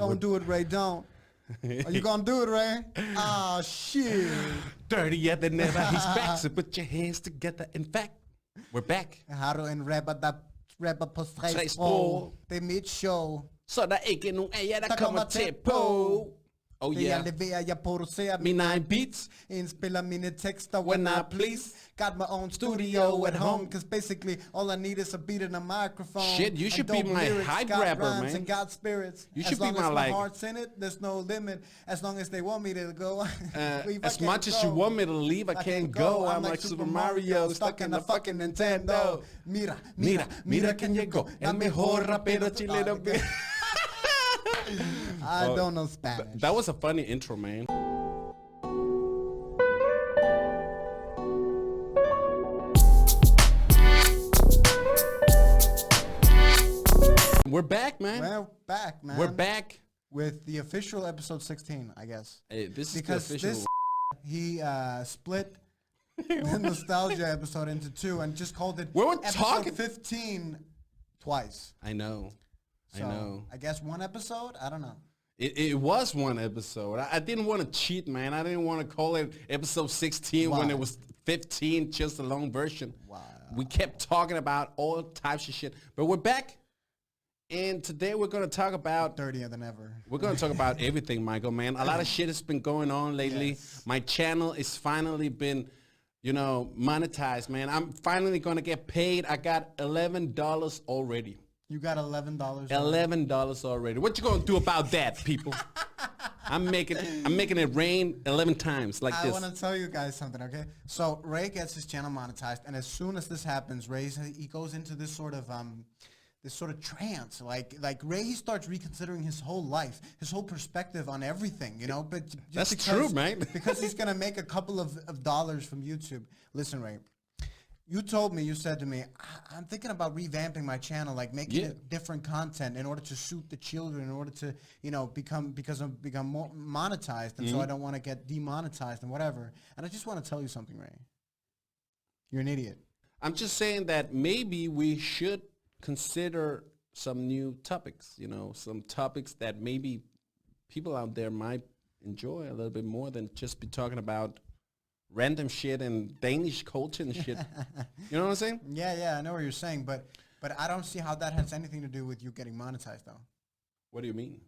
Don't do it, Ray. Don't. Are you gonna do it, Ray? Ah, shit. Dirtier than ever. He's back. So put your hands together. In fact, we're back. Har du en rapper, der rapper på tre Tre sprog? sprog. Det er mit show. Så der ikke nogen af jer, der Der kommer tæt på. Oh Det jeg yeah. leverer, jeg producerer Mine egen beats. Indspiller mine tekster When I please. Got my own studio at home, cause basically all I need is a beat and a microphone. Shit, you should be dope my lyrics, hype got rapper, rhymes man. And got spirits. You should as be long my, as like- heart's in it, there's no limit. As long as they want me to go. If I As can't much as you go, want me to leave, I can't go. I'm like Super Mario, stuck in the fucking Nintendo. Mira, Mira, can you go? El mejor rapero chileno. I don't know Spanish. That was a funny intro, man. We're back, man. We're back, man. We're back. With the official episode 16, I guess. Hey, this is Because the official. he split the nostalgia episode into two and just called it We were episode talking- 15 twice. I know. So I know. I guess one episode? I don't know. It was one episode. I didn't want to cheat, man. I didn't want to call it episode 16 when Why? it was 15, just a long version. Wow. We kept talking about all types of shit. But we're back. And today we're going to talk about... Dirtier than ever. We're going to talk about everything, Michael, man. A lot of shit has been going on lately. Yes. My channel is finally been, monetized, man. I'm finally going to get paid. I got $11 already. You got $11. $11 already. What you gonna do about that, people? I'm making it rain 11 times like I this. want to tell you guys something, okay? So Ray gets his channel monetized, and as soon as this happens, he goes into this sort of trance. Like Ray, he starts reconsidering his whole life, his whole perspective on everything, But just That's because, true, man. because he's gonna make a couple of dollars from YouTube. Listen, Ray. You said to me, I'm thinking about revamping my channel, like making it different content in order to suit the children, in order to, become more monetized, and so I don't want to get demonetized and whatever. And I just want to tell you something, Ray. You're an idiot. I'm just saying that maybe we should consider some new topics, some topics that maybe people out there might enjoy a little bit more than just be talking about random shit and Danish culture and shit. You know what I'm saying? Yeah, I know what you're saying, but I don't see how that has anything to do with you getting monetized, though. What do you mean?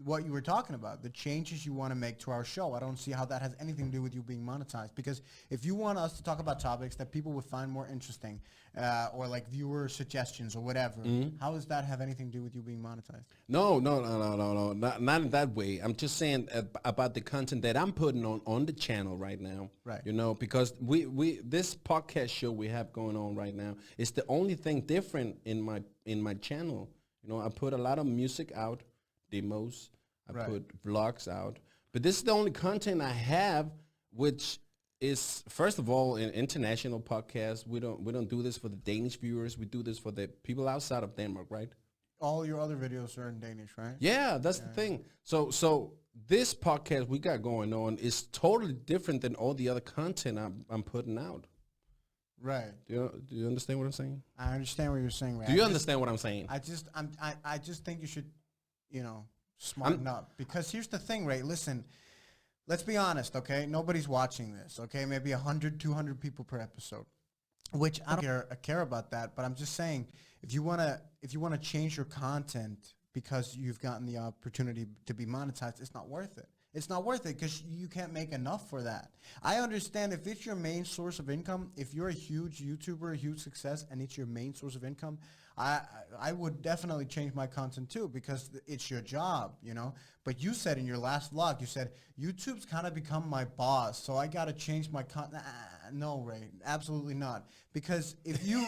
What you were talking about, the changes you want to make to our show. I don't see how that has anything to do with you being monetized. Because if you want us to talk about topics that people would find more interesting, or like viewer suggestions or whatever, how does that have anything to do with you being monetized? No, not in that way. I'm just saying about the content that I'm putting on the channel right now. Right. Because we this podcast show we have going on right now is the only thing different in my channel. I put a lot of music out, demos. I put vlogs out, but this is the only content I have, which is first of all an international podcast. We don't do this for the Danish viewers. We do this for the people outside of Denmark, right? All your other videos are in Danish, right? Yeah, that's the thing. So this podcast we got going on is totally different than all the other content I'm putting out. Right. Do you understand what I'm saying? I understand what you're saying, Ray. Do you understand what I'm saying? I just think you should, smarten up. Because here's the thing, Ray. Listen, let's be honest, okay? Nobody's watching this, okay? Maybe 100, 200 people per episode, which I don't care about that. But I'm just saying, if you wanna change your content because you've gotten the opportunity to be monetized, it's not worth it. It's not worth it because you can't make enough for that. I understand if it's your main source of income, if you're a huge YouTuber, a huge success, and it's your main source of income, I would definitely change my content too because it's your job, But you said in your last vlog, you said, YouTube's kind of become my boss, so I got to change my content. No, Ray, absolutely not. Because if you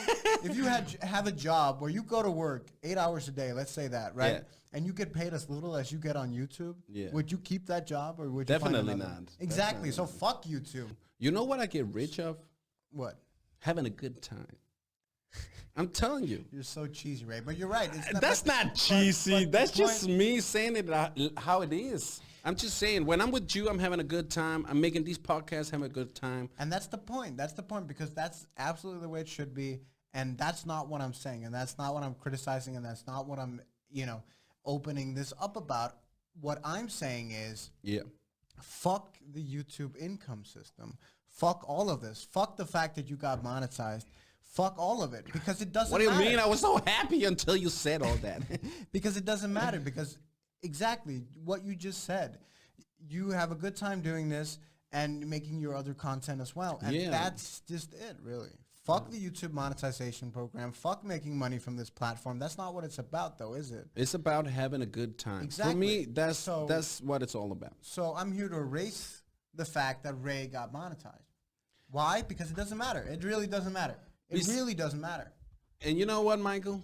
have a job where you go to work 8 hours a day, let's say that, right? Yeah. And you get paid as little as you get on YouTube, Yeah. would you keep that job or would you Definitely find another? not. Exactly. Definitely So not. fuck YouTube. You know what I get rich of? What? Having a good time. I'm telling you. You're so cheesy, Ray. But you're right. That's not cheesy. but That's the just point- me saying it how it is. I'm just saying, when I'm with you, I'm having a good time. I'm making these podcasts, having a good time. And that's the point. That's the point because that's absolutely the way it should be. And that's not what I'm saying. And that's not what I'm criticizing. And that's not what I'm, opening this up about. what I'm saying is, Yeah. fuck the YouTube income system. Fuck all of this. Fuck the fact that you got monetized. Fuck all of it because it doesn't What do you matter. mean? I was so happy until you said all that. Because it doesn't matter because exactly what you just said. You have a good time doing this and making your other content as well. And that's just it, really. Fuck the YouTube monetization program. Fuck making money from this platform. That's not what it's about, though, is it? It's about having a good time. Exactly. For me, that's what it's all about. So I'm here to erase the fact that Ray got monetized. Why? Because it doesn't matter. It really doesn't matter. It really doesn't matter. And you know what, Michael?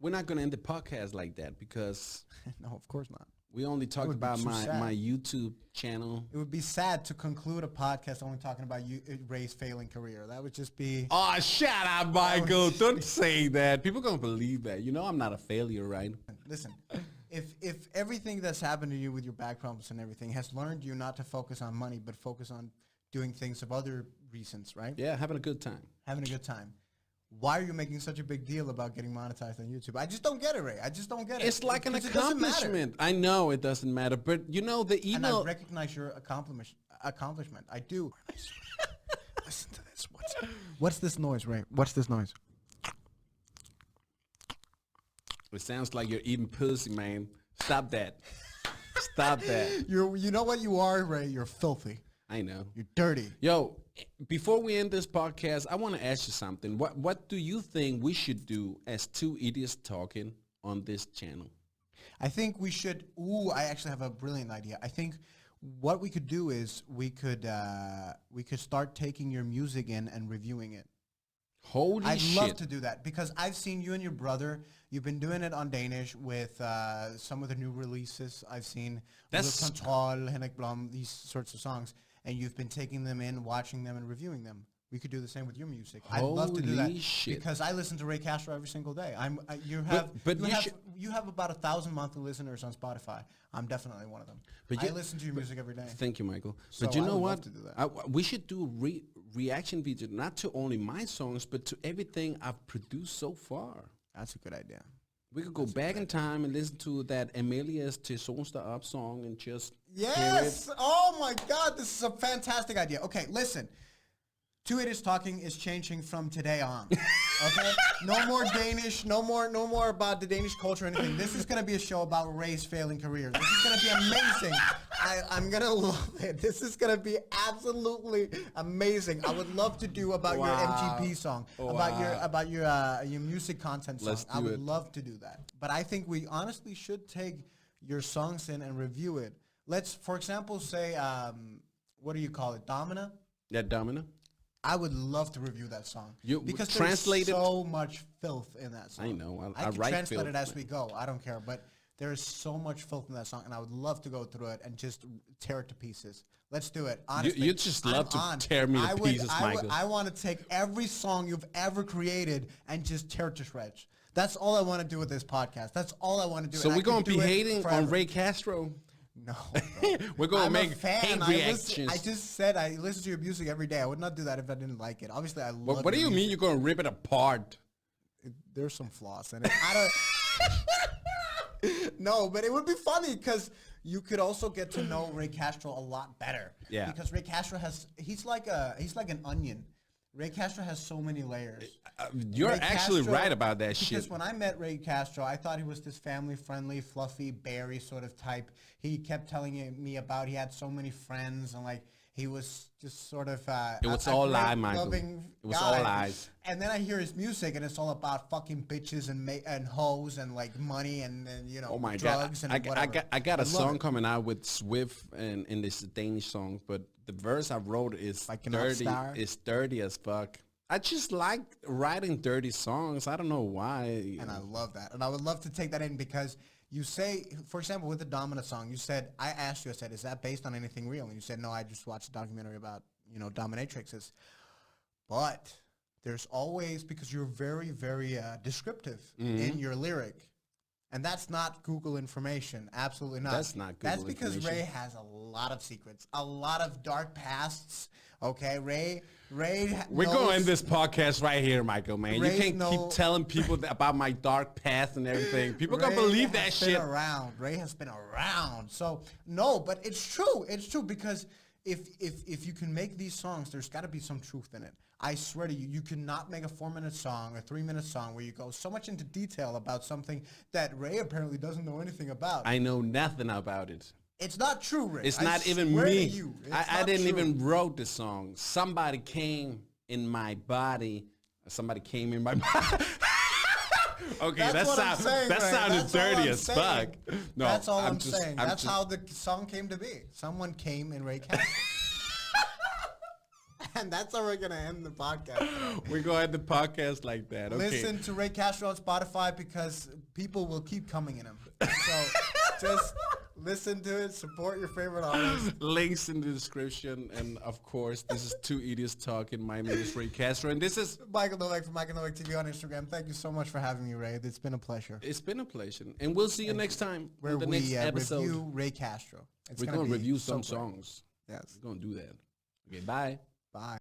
We're not going to end the podcast like that because no, of course not. we only talked about my YouTube channel. It would be sad to conclude a podcast only talking about Ray's failing career. That would just be... Oh, shut up, Michael. Don't say that. People going to believe that. You know I'm not a failure, right? Listen, if everything that's happened to you with your back problems and everything has learned you not to focus on money, but focus on doing things of other reasons, right? Yeah, having a good time. Having a good time. Why are you making such a big deal about getting monetized on YouTube? I just don't get it, Ray. I just don't get it. It's like an accomplishment. I know it doesn't matter, but you know the email. And I recognize your accomplishment. I do. Listen to this. What's this noise, Ray? What's this noise? It sounds like you're eating pussy, man. Stop that. Stop that. You know what you are, Ray? You're filthy. I know. You're dirty. Yo, before we end this podcast, I want to ask you something. What do you think we should do as two idiots talking on this channel? I think we should. I actually have a brilliant idea. I think what we could do is we could start taking your music in and reviewing it. Holy I'd shit. love to do that because I've seen you and your brother. You've been doing it on Danish with some of the new releases. I've seen Control, Henrik Blom, these sorts of songs. And you've been taking them in, watching them, and reviewing them. We could do the same with your music. I'd love to do that because I listen to Ray Castro every single day. You have about 1,000 monthly listeners on Spotify. I'm definitely one of them. I listen to your music every day. Thank you, Michael. So but you know what? Love to do that. We should do reaction videos, not to only my songs, but to everything I've produced so far. That's a good idea. We could go back in time and listen to that Amelia's Til Sonstad Up song and just Yes! Oh my God, this is a fantastic idea. Okay, listen. Two Idiots Talking is changing from today on. Okay? No more Danish, no more about the Danish culture or anything. This is going to be a show about Ray's failing career. This is going to be amazing. I'm going to love it. This is going to be absolutely amazing. I would love to do about your MGP song, about your music content song. I would love to do that. But I think we honestly should take your songs in and review it. Let's, for example, say, what do you call it, Domina? Yeah, Domina. I would love to review that song because there's so much filth in that song. I know. I can translate it as we go. I don't care, but there is so much filth in that song, and I would love to go through it and just tear it to pieces. Let's do it. Honestly, you just love to tear me to pieces, Michael. I want to take every song you've ever created and just tear it to shreds. That's all I want to do with this podcast. That's all I want to do. So we're going to be hating on Ray Castro? No. We're going to make hate reactions. I just said I listen to your music every day. I would not do that if I didn't like it. Obviously, I love What do you mean you're going to rip it apart? There's some flaws in it. I don't... No, but it would be funny because you could also get to know Ray Castro a lot better. Yeah. Because Ray Castro he's like an onion. Ray Castro has so many layers. You're actually right about that shit. Because when I met Ray Castro, I thought he was this family-friendly, fluffy, berry sort of type. He kept telling me about he had so many friends and like he was just sort of it was all lies, Michael. It was all lies. And then I hear his music and it's all about fucking bitches and hoes and like money and you know, oh my drugs God. and whatever. I got a song coming out with Swift and in this Danish song, but the verse I wrote is like dirty. It's dirty as fuck. I just like writing dirty songs. I don't know why. And I love that. And I would love to take that in because you say, for example, with the Domina song, you said, I asked you, I said, is that based on anything real? And you said, no, I just watched a documentary about, you know, dominatrixes. But there's always, because you're very, very descriptive in your lyric, And that's not Google information. Absolutely not. That's not Google That's because information. Ray has a lot of secrets, a lot of dark pasts. Okay, Ray We're knows, going to end this podcast right here, Michael, man. Ray You can't keep telling people about my dark past and everything. People going to believe that shit. Ray has been around. So, no, but it's true. It's true because if you can make these songs, there's got to be some truth in it. I swear to you, you cannot make a 4-minute song or 3-minute song where you go so much into detail about something that Ray apparently doesn't know anything about. I know nothing about it. It's not true, Ray. It's not even me. I didn't even wrote the song. Somebody came in my body. Somebody came in my body. Okay, that sounded dirty as fuck. No, that's all I'm saying. That's how the song came to be. Someone came in Ray Castro. And that's how we're going to end the podcast. We're going to end the podcast like that. Okay. Listen to Ray Castro on Spotify because people will keep coming in him. So just listen to it. Support your favorite artist. Links in the description. And, of course, this is Two Idiots Talking. My name is Ray Castro. And this is Michael Novak from Michael Novak TV on Instagram. Thank you so much for having me, Ray. It's been a pleasure. It's been a pleasure. And we'll see you next time. Where on the next episode. Review Ray Castro. We're going to review some songs. Yes. We're going to do that. Okay, bye. Bye.